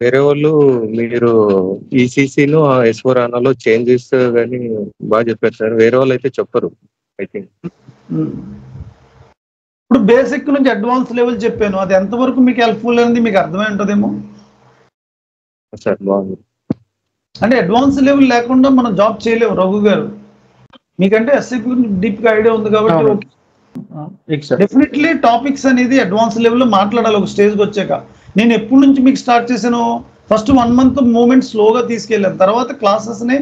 వేరే వాళ్ళు మీరు ఈసీసీలో ఎస్4 అనాలో చేంజెస్ కానీ బాగా చెప్పారు సార్. వేరే వాళ్ళు అయితే చెప్పరు ఐ థింక్. ఇప్పుడు బేసిక్ నుంచి అడ్వాన్స్ లెవెల్ చెప్పాను, అది ఎంతవరకు మీకు హెల్ప్ఫుల్ అనేది మీకు అర్థమై ఉంటుందేమో సార్. బాగుంది. అంటే అడ్వాన్స్ లెవెల్ లేకుండా మనం జాబ్ చేయలేము రఘు గారు. మీకంటే ఎస్ఐ గురించి డీప్ గా ఐడియా ఉంది కాబట్టి డెఫినెట్లీ టాపిక్స్ అనేది అడ్వాన్స్ లెవెల్లో మాట్లాడాలి ఒక స్టేజ్కి వచ్చాక. నేను ఎప్పటి నుంచి మీకు స్టార్ట్ చేశాను, ఫస్ట్ 1 month మూమెంట్ స్లోగా తీసుకెళ్ళాను, తర్వాత క్లాసెస్ని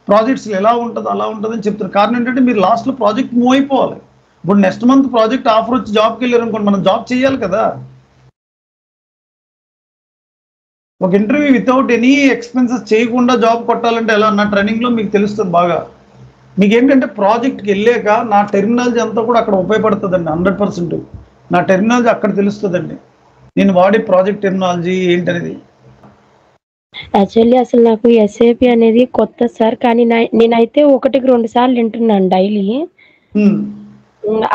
ప్రాజెక్ట్స్ ఎలా ఉంటుంది అలా ఉంటుంది అని చెప్తాను. కారణం ఏంటంటే మీరు లాస్ట్లో ప్రాజెక్ట్ మూవ్ అయిపోవాలి. ఇప్పుడు నెక్స్ట్ మంత్ ప్రాజెక్ట్ ఆఫర్ వచ్చి జాబ్కి వెళ్ళారు అనుకోండి, మనం జాబ్ చేయాలి కదా. ఒక ఇంటర్వ్యూ వితౌట్ ఎనీ ఎక్స్పెన్సెస్ చేయకుండా జాబ్ కొట్టాలంటే ఎలా, నా ట్రైనింగ్లో మీకు తెలుస్తుంది బాగా. మీకు ఏంటంటే ప్రాజెక్ట్కి వెళ్ళాక నా టెర్మినాలజీ అంతా కూడా అక్కడ ఉపయోగపడుతుందండి. 100% నా టెర్మినాలజీ అక్కడ తెలుస్తుందండి, నేను వాడే ప్రాజెక్ట్ టెర్మినాలజీ ఏంటనేది. యాక్చువల్లీ అసలు నాకు ఎస్ఏపి అనేది కొత్త సార్, కానీ నేనైతే 1-2 సార్లు వింటున్నాను డైలీ.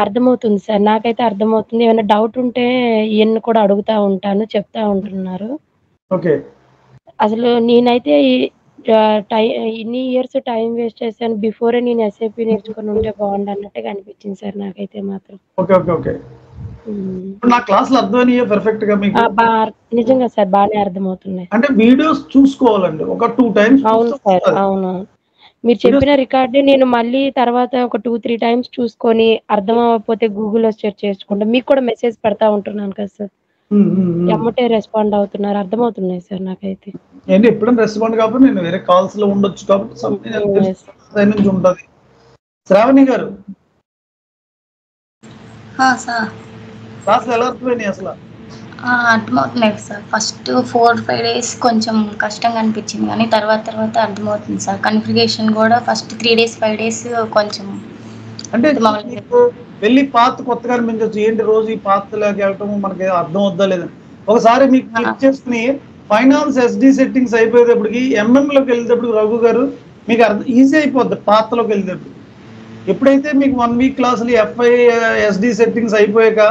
అర్థమవుతుంది సార్, నాకైతే అర్థమవుతుంది. ఏమైనా డౌట్ ఉంటే ఈయన్ని కూడా అడుగుతా ఉంటాను, చెప్తా ఉంటున్నారు. ఓకే. అసలు నేనైతే ఇన్ని ఇయర్స్ టైం వేస్ట్ చేశాను, బిఫోరే నేను ఎస్ఏపి నేర్చుకుని ఉంటే బాగుండు అన్నట్టుగా అనిపించింది సార్ నాకైతే మాత్రం. Okay okay okay. నా క్లాసులు అర్థమయ్యే పర్ఫెక్ట్ గా మీకు? నిజంగా సార్ బాగానే అర్థమవుతున్నాయి. అంటే వీడియోస్ చూసుకోవాలండి ఒక 2 times. అవును సార్, అవును. మీరు చెప్పిన రికార్డు నేను మళ్ళీ తర్వాత ఒక 2-3 times చూసుకొని అర్థం అవ్వకపోతే గూగుల్లో సెర్చ్ చేసుకుంటా. మీకు కూడా మెసేజ్ పెడతా ఉంటున్నాను కదా సార్, ఎమ్మటే రెస్పాండ్ అవుతున్నారు, అర్థమవుతున్నాయి సార్ నాకైతే. ఏంటి ఎప్పుడైనా రెస్పాండ్ కాబట్టి నేను వేరే కాల్స్ లో ఉండొచ్చు కాబట్టి నుంచి ఉంటుంది. శ్రావణి గారు క్లాసులు ఎలా అర్థమైనాయి అసలు? అర్థమవుతున్నాయి సార్. ఫస్ట్ 4-5 days కొంచెం కష్టంగా అనిపించింది, కానీ తర్వాత అర్థమవుతుంది సార్. కన్ఫిగరేషన్ కూడా ఫస్ట్ 3 days 5 days కొంచెం అంటే వెళ్ళి పాత కొత్తగా అనిపించవచ్చు. ఏంటి రోజు ఈ పాతలోకి వెళ్ళటం మనకి అర్థం వద్దా లేదని. ఒకసారి మీకు క్లిక్ చేసుకుని ఫైనాన్స్ ఎస్డి సెట్టింగ్స్ అయిపోయేటప్పటికి ఎంఎంలోకి వెళ్ళేటప్పుడు రఘు గారు మీకు ఈజీ అయిపోద్ది. పాతలోకి వెళ్ళేటప్పుడు ఎప్పుడైతే మీకు 1 week క్లాసులు ఎఫ్ఐ ఎస్డి సెట్టింగ్స్ అయిపోయాక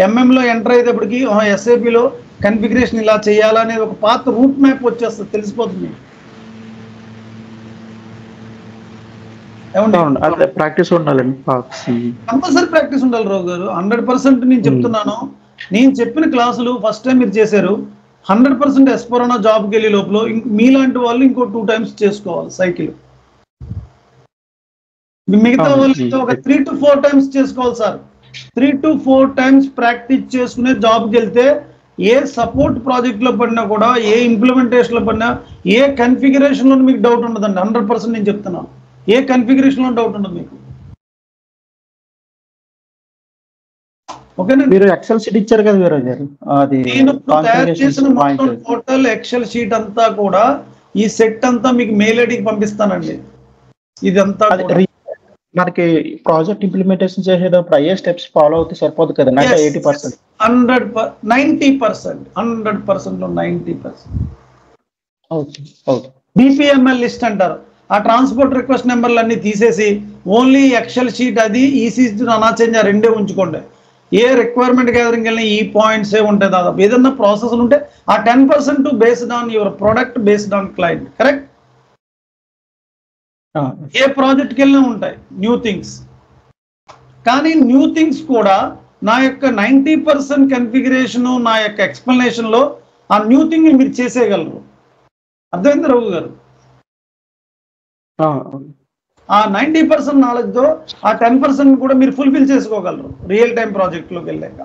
ఎంఎంలో ఎంటర్ అయ్యేటప్పటికి ఎస్ఏపిలో కన్ఫిగరేషన్ ఇలా చేయాలనేది ఒక పాత రూట్ మ్యాప్ వచ్చేస్తుంది, తెలిసిపోతుంది. ప్రాక్టీస్ ఉండాలండి, కంపల్సరీ ప్రాక్టీస్ ఉండాలి రావు గారు. 100% నేను చెప్తున్నాను. నేను చెప్పిన క్లాసులు ఫస్ట్ టైం మీరు చేశారు, 100% ఎస్పోరానా జాబ్కి వెళ్ళే లోపల మీలాంటి వాళ్ళు ఇంకో 2 times చేసుకోవాలి సైకిల్. మిగతా వాళ్ళు ఒక 3 to 4 times చేసుకోవాలి సార్. 3 to 4 times ప్రాక్టీస్ చేసుకునే జాబ్కి వెళ్తే ఏ సపోర్ట్ ప్రాజెక్ట్లో పడినా కూడా, ఏ ఇంప్లిమెంటేషన్లో పడినా, ఏ కన్ఫిగరేషన్లో మీకు డౌట్ ఉండదండి. 100% నేను చెప్తున్నాను, ఏ కన్ఫిగరేషన్లో డౌట్ ఉండదు మీకు. ఓకేనా? మీరు ఎక్సెల్ షీట్ ఇచ్చారు కదా వీరు గారు, అది నేను తయారు చేసిన మొత్తం టోటల్ ఎక్సెల్ షీట్ అంతా కూడా ఈ సెట్ అంతా మీకు మెయిల్ ఐడికి పంపిస్తానండి. ఇదంతా మనకి ప్రాజెక్ట్ ఇంప్లిమెంటేషన్ చేసేటప్పుడు అయ్యే స్టెప్స్ ఫాలో అవుతే సరిపోదు కదా? 80%, 90%, 100%లో 90%. బీపీఎంఎల్ లిస్ట్ అంటారు. ఆ ట్రాన్స్పోర్ట్ రిక్వెస్ట్ నెంబర్లు అన్ని తీసేసి ఓన్లీ ఎక్సెల్ షీట్ అది ఈసీసీ అనాచేంజ్ 2 ఉంచుకోండి. ఏ రిక్వైర్మెంట్ గ్యాదరింగ్ వెళ్ళినా ఈ పాయింట్సే ఉంటాయి దాదాపు. ఏదన్నా ప్రాసెస్ ఉంటే ఆ 10% based on your product, based on client. Correct? ఏ ప్రాజెక్ట్కి వెళ్ళినా ఉంటాయి న్యూ థింగ్స్. కానీ న్యూ థింగ్స్ కూడా నా యొక్క 90% కన్ఫిగరేషను, నా యొక్క ఎక్స్ప్లెనేషన్లో ఆ న్యూ థింగ్ మీరు చేసేయగలరు. అర్థమైంది రఘు గారు? ఆ 90% నాలెడ్జ్తో ఆ 10% కూడా మీరు ఫుల్ఫిల్ చేసుకోగలరు రియల్ టైం ప్రాజెక్ట్లోకి వెళ్ళాక.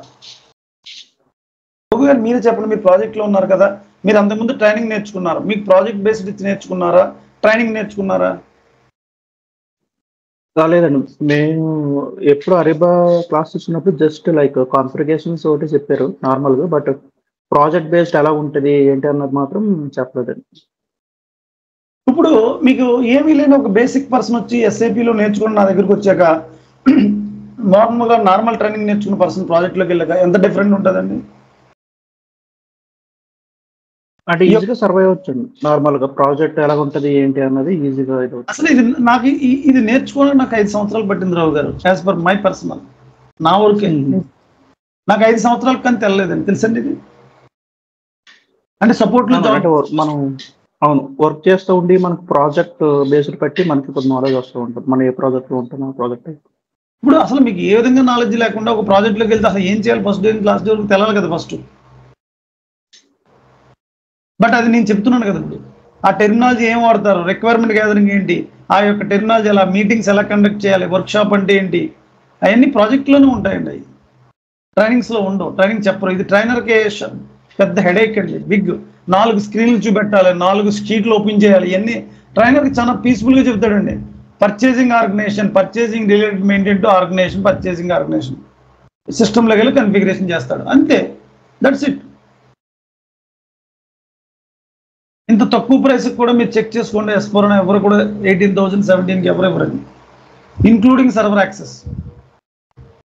రఘు గారు మీరు చెప్పండి, మీరు ప్రాజెక్ట్లో ఉన్నారు కదా, మీరు అంతకుముందు ట్రైనింగ్ నేర్చుకున్నారు, మీకు ప్రాజెక్ట్ బేస్డ్ ఇచ్చి నేర్చుకున్నారా, ట్రైనింగ్ నేర్చుకున్నారా? రాలేదండి, మేము ఎప్పుడు అరిబా క్లాస్ ఇచ్చినప్పుడు జస్ట్ లైక్ కాన్ఫిగరేషన్స్ ఒకటి చెప్పారు నార్మల్గా, బట్ ప్రాజెక్ట్ బేస్డ్ ఎలా ఉంటుంది ఏంటి అన్నది మాత్రం చెప్పలేదండి. ఇప్పుడు మీకు ఏమీ లేని ఒక బేసిక్ పర్సన్ వచ్చి ఎస్ఐపిలో నేర్చుకుని నా దగ్గరికి వచ్చాక నార్మల్ ట్రైనింగ్ నేర్చుకున్న పర్సన్ ప్రాజెక్ట్లోకి వెళ్ళాక ఎంత డిఫరెంట్ ఉంటుందండి? అంటే ఈజీగా సర్వైవ్ అవ్వచ్చండి. నార్మల్గా ప్రాజెక్ట్ ఎలా ఉంటుంది ఏంటి అన్నది ఈజీగా. అసలు ఇది నేర్చుకోవడానికి నాకు 5 సంవత్సరాలు పట్టింది రావు గారు. యాజ్ పర్ మై పర్సనల్ నా వర్క్ నాకు 5 సంవత్సరాల కానీ తెల్లలేదండి, తెలుసండి ఇది. అంటే సపోర్ట్ లో అంటే మనం అవును వర్క్ చేస్తూ ఉండి మనకు ప్రాజెక్ట్ బేస్డ్ పెట్టి మనకి కొంత నాలెడ్జ్ వస్తూ ఉంటుంది. మనం ఏ ప్రాజెక్ట్ లో ఉంటున్నా ప్రాజెక్ట్. ఇప్పుడు అసలు మీకు ఏ విధంగా నాలెడ్జ్ లేకుండా ఒక ప్రాజెక్ట్ లోకి వెళ్తే అసలు ఏం చేయాలి ఫస్ట్ డే క్లాస్ డే వరకు తెలాలి కదా ఫస్ట్. బట్ అది నేను చెప్తున్నాను కదా ఇప్పుడు ఆ టెర్మినాలజీ ఏం వాడతారు, రిక్వైర్మెంట్ గ్యాదరింగ్ ఏంటి, ఆ యొక్క టెర్మినాలజీ ఎలా, మీటింగ్స్ ఎలా కండక్ట్ చేయాలి, వర్క్షాప్ అంటే ఏంటి, అవన్నీ ప్రాజెక్ట్లోనే ఉంటాయండి. అవి ట్రైనింగ్స్లో ఉండవు, ట్రైనింగ్ చెప్పరు. ఇది ట్రైనర్కే పెద్ద హెడేక్ అండి, బిగ్. 4 స్క్రీన్లు చూపెట్టాలి, 4 షీట్లు ఓపెన్ చేయాలి, ఇవన్నీ ట్రైనర్కి చాలా పీస్ఫుల్గా చెప్తాడండి. Purchasing organisation, purchasing related maintain to organisation, purchasing organisation సిస్టంలోకి వెళ్ళి కన్ఫిగరేషన్ చేస్తాడు, అంతే. That's it. ఇంత తక్కువ ప్రైస్కి కూడా మీరు చెక్ చేసుకోండి. S4 ఎవరు కూడా 18,000 17,000 ఎవరు ఇవ్వరండి, ఇంక్లూడింగ్ సర్వర్ యాక్సెస్.